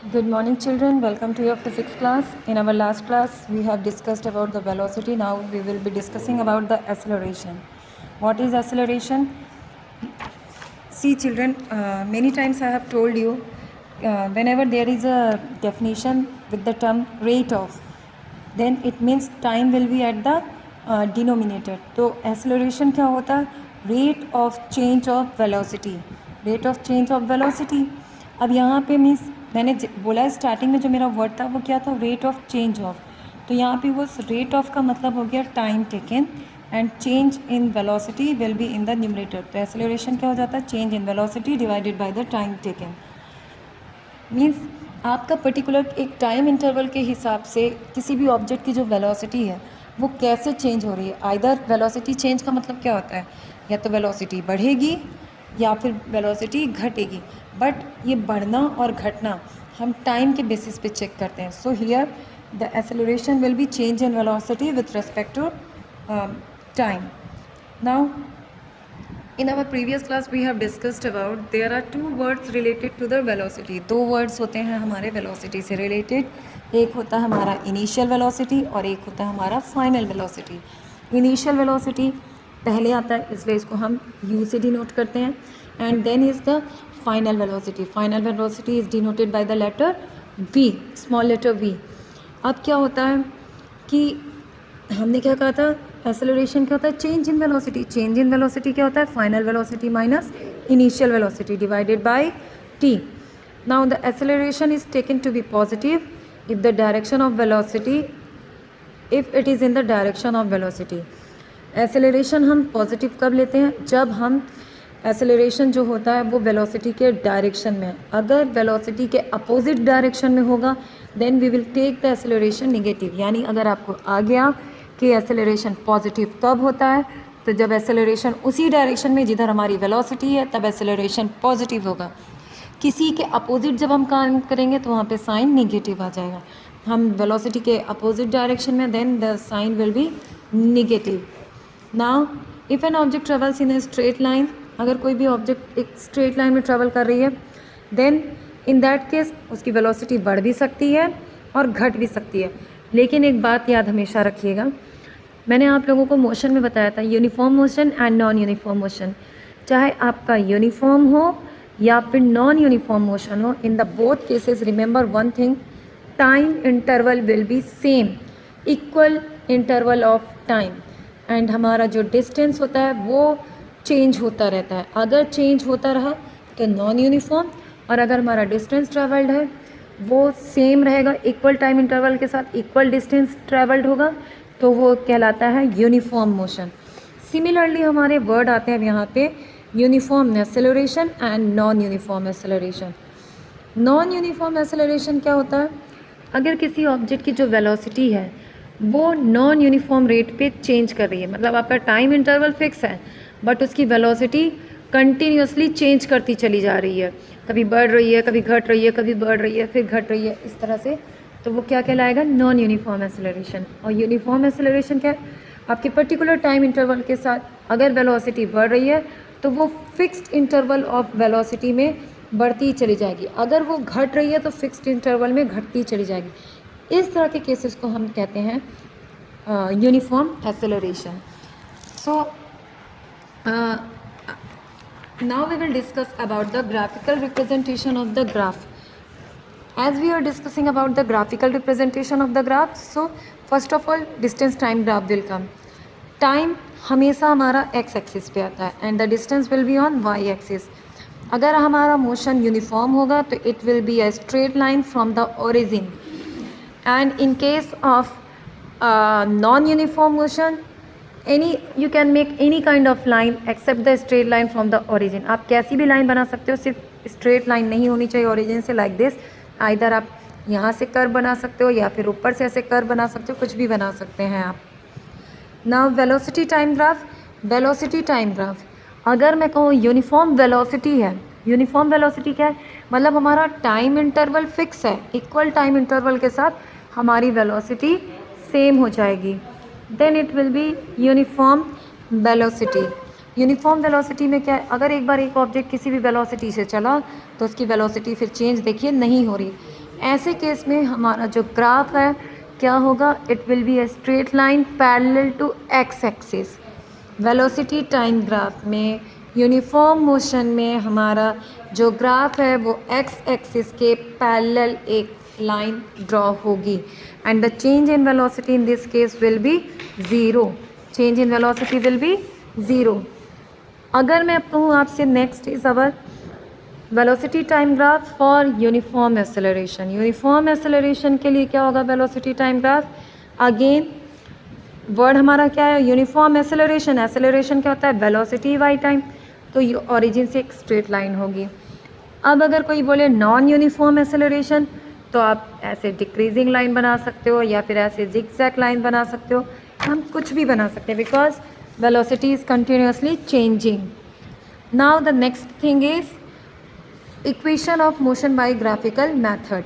Good morning, children. Welcome to your physics class. In our last class, we have discussed about the velocity. Now we will be discussing about the acceleration. What is acceleration? See, children, many times I have told you, whenever there is a definition with the term rate of, then it means time will be at the denominator. तो acceleration क्या होता है? Rate of change of velocity. Rate of change of velocity. अब यहाँ पे means मैंने बोला starting में जो मेरा वर्ड था वो क्या था? Rate of change of. तो यहाँ पे वो रेट ऑफ का मतलब हो गया time taken and change in velocity will be in the numerator. तो एक्सेलरेशन क्या हो जाता है? Change in velocity divided by the time taken. Means आपका पर्टिकुलर एक टाइम इंटरवल के हिसाब से किसी भी ऑब्जेक्ट की जो वेलोसिटी है वो कैसे चेंज हो रही है. आइदर वेलोसिटी चेंज का मतलब क्या होता है? या तो वेलोसिटी बढ़ेगी या फिर वेलोसिटी घटेगी. बट ये बढ़ना और घटना हम टाइम के बेसिस पे चेक करते हैं. So here the acceleration will be change in velocity with respect to time. Now in our previous class we have discussed about there are two words related to the velocity. दो words होते हैं हमारे velocity से related. एक होता है हमारा initial velocity और एक होता है हमारा final velocity. Initial velocity पहले आता है इसलिए इसको हम u से denote करते हैं and then is the final velocity. Final velocity is denoted by the letter v, small letter v. अब क्या होता है कि हमने क्या कहा था? एक्सेलरेशन क्या होता है? Change in velocity. Change in velocity क्या होता है? Final velocity minus initial velocity divided by T. Now the acceleration is taken to be positive if the direction of velocity if it is in the direction of velocity. Acceleration हम positive कब लेते हैं? जब हम acceleration जो होता है वो वेलोसिटी के डायरेक्शन में है. अगर वेलोसिटी के अपोजिट डायरेक्शन में होगा then we will take the acceleration negative. यानी अगर आपको आ गया कि एक्सेलरेशन पॉजिटिव कब होता है, तो जब एक्सेलरेशन उसी डायरेक्शन में जिधर हमारी वेलोसिटी है तब एक्सेलरेशन पॉजिटिव होगा. किसी के अपोजिट जब हम काम करेंगे तो वहाँ पे साइन नेगेटिव आ जाएगा. हम वेलोसिटी के अपोजिट डायरेक्शन में then the sign will be negative. Now if an object travels in a straight line, अगर कोई भी ऑब्जेक्ट एक स्ट्रेट लाइन में ट्रेवल कर रही है देन इन दैट केस उसकी वेलोसिटी बढ़ भी सकती है और घट भी सकती है. लेकिन एक बात याद हमेशा रखिएगा, मैंने आप लोगों को मोशन में बताया था uniform motion and non uniform motion. चाहे आपका यूनिफॉर्म हो या फिर नॉन यूनिफॉर्म मोशन हो, in the both cases remember one thing, time interval will be same, equal interval of time. And हमारा जो डिस्टेंस होता है वो चेंज होता रहता है. अगर चेंज होता रहा तो नॉन यूनिफॉर्म, और अगर हमारा डिस्टेंस ट्रेवल्ड है वो सेम रहेगा, इक्वल टाइम इंटरवल के साथ इक्वल डिस्टेंस ट्रेवल्ड होगा, तो वो कहलाता है यूनिफॉर्म मोशन. सिमिलरली हमारे वर्ड आते हैं अब यहाँ पे uniform acceleration and non uniform acceleration. Non uniform acceleration क्या होता है? अगर किसी ऑब्जेक्ट की जो वेलोसिटी है वो नॉन यूनिफॉर्म रेट पे चेंज कर रही है, मतलब आपका टाइम इंटरवल फिक्स है बट उसकी वेलोसिटी कंटिन्यूसली चेंज करती चली जा रही है, कभी बढ़ रही है, कभी घट रही है, कभी बढ़ रही है, फिर घट रही है, इस तरह से, तो वो क्या कहलाएगा? Non uniform acceleration. और यूनिफॉर्म एक्सेलरेशन क्या है? आपके पर्टिकुलर टाइम इंटरवल के साथ अगर वेलोसिटी बढ़ रही है तो वो फिक्स्ड इंटरवल ऑफ वेलोसिटी में बढ़ती चली जाएगी, अगर वो घट रही है तो फिक्स्ड इंटरवल में घटती चली जाएगी. इस तरह के केसेस को हम कहते हैं uniform acceleration. So now we will discuss about the graphical representation of the graph. As we are discussing about the graphical representation of the graph, so first of all distance time graph will come. Time हमेशा हमारा x axis पे आता है and the distance will be on y axis. अगर हमारा motion uniform होगा तो it will be a straight line from the origin, and in case of non-uniform motion you can make any kind of line except the straight line from the origin. आप कैसी भी line बना सकते हो, सिर्फ straight line नहीं होनी चाहिए origin से, लाइक दिस. आइदर आप यहाँ से कर्व बना सकते हो या फिर ऊपर से ऐसे कर्व बना सकते हो, कुछ भी बना सकते हैं आप. Now velocity time graph. Velocity time graph, अगर मैं कहूँ यूनिफॉर्म वेलोसिटी है, यूनिफॉर्म वेलोसिटी क्या है? मतलब हमारा टाइम इंटरवल फिक्स है, इक्वल टाइम इंटरवल के साथ हमारी वेलोसिटी सेम हो जाएगी, then it will be uniform velocity. Uniform velocity में क्या है? अगर एक बार एक ऑब्जेक्ट किसी भी वेलोसिटी से चला तो उसकी वेलोसिटी फिर चेंज देखिए नहीं हो रही, ऐसे केस में हमारा जो ग्राफ है क्या होगा, it will be a straight line parallel to X axis. Velocity time graph में यूनिफॉर्म मोशन में हमारा जो ग्राफ है वो एक्स एक्सिस के पैरेलल एक लाइन ड्रॉ होगी and the change in velocity in this case will be zero. Change in velocity will be zero. अगर मैं कहूँ आपसे next is our velocity time graph for uniform acceleration. Uniform acceleration के लिए क्या होगा velocity time graph? Again word हमारा क्या है? Uniform acceleration. एक्सेलरेशन क्या होता है? Velocity by time. तो ये ओरिजिन से एक स्ट्रेट लाइन होगी। अब अगर कोई बोले नॉन यूनिफॉर्म एक्सेलरेशन, तो आप ऐसे डिक्रीजिंग लाइन बना सकते हो या फिर ऐसे जिगजैग लाइन बना सकते हो, हम कुछ भी बना सकते हैं because velocity is continuously changing. Now the next thing is equation of motion by graphical method.